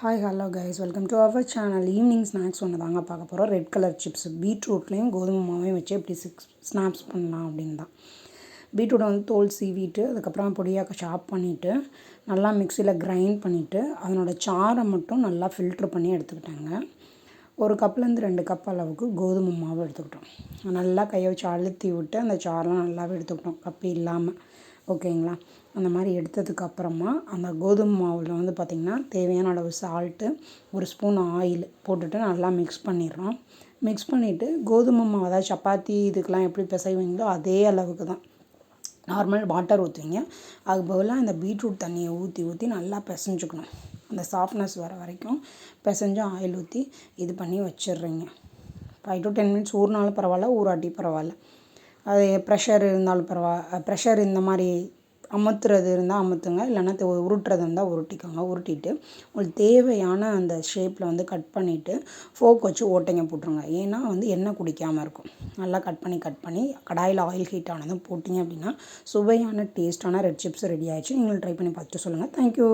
Hi hello guys, welcome to our channel. Evening snacks ஒன்று தாங்க பார்க்க போகிறோம். ரெட் கலர் சிப்ஸ் பீட்ரூட்லேயும் கோதுமை மாவையும் வச்சு எப்படி ஸ்நாக்ஸ் பண்ணலாம் அப்படின்னு தான். பீட்ரூட்டை வந்து தோல் சீவிட்டு அதுக்கப்புறம் பொடியாக சாப் பண்ணிவிட்டு நல்லா மிக்சியில் கிரைண்ட் பண்ணிவிட்டு அதனோட சாறை மட்டும் நல்லா ஃபில்ட்ரு பண்ணி எடுத்துக்கிட்டாங்க. ஒரு கப்லேருந்து 2 கப் அளவுக்கு கோதுமை மாவு எடுத்துக்கிட்டோம். நல்லா கையை வச்சு அழுத்தி விட்டு அந்த சாரெலாம் நல்லாவே எடுத்துக்கிட்டோம், கப்பி இல்லாமல். ஓகேங்களா? அந்த மாதிரி எடுத்ததுக்கப்புறமா அந்த கோதுமை மாவில் வந்து பார்த்திங்கன்னா தேவையான அளவு சால்ட்டு, 1 ஸ்பூன் ஆயில் போட்டுட்டு நல்லா மிக்ஸ் பண்ணிடுறோம். மிக்ஸ் பண்ணிவிட்டு கோதுமை மாவு, அதாவது சப்பாத்தி இதுக்கெலாம் எப்படி பிசைவீங்களோ அதே அளவுக்கு தான் நார்மல் வாட்டர் ஊற்றுவீங்க. அதுக்கு பதிலாக இந்த பீட்ரூட் தண்ணியை ஊற்றி நல்லா பிசைஞ்சுக்கணும். அந்த சாஃப்ட்னஸ் வர வரைக்கும் பிசைஞ்சு ஆயில் ஊற்றி இது பண்ணி வச்சிடுறீங்க. 5 to 10 மினிட்ஸ் ஊறினாலும் பரவாயில்ல, ஊறாட்டி பரவாயில்ல. அது ப்ரெஷர் இருந்தாலும் ப்ரெஷர் இந்த மாதிரி அமுத்துறது இருந்தால் அமுத்துங்க, இல்லைன்னா உருட்டுறது இருந்தால் உருட்டிக்கோங்க. உருட்டிட்டு உங்களுக்கு தேவையான அந்த ஷேப்பில் வந்து கட் பண்ணிவிட்டு ஃபோக் வச்சு ஓட்டைங்க போட்டுருங்க. ஏன்னா வந்து எண்ணெய் குடிக்காமல் இருக்கும். நல்லா கட் பண்ணி கடாயில் ஆயில் ஹீட் ஆனதும் போட்டிங்க அப்படின்னா சுவையான டேஸ்ட்டான ரெட் சிப்ஸ் ரெடி ஆகிடுச்சு. நீங்களும் ட்ரை பண்ணி பார்த்துட்டு சொல்லுங்கள். தேங்க்யூ.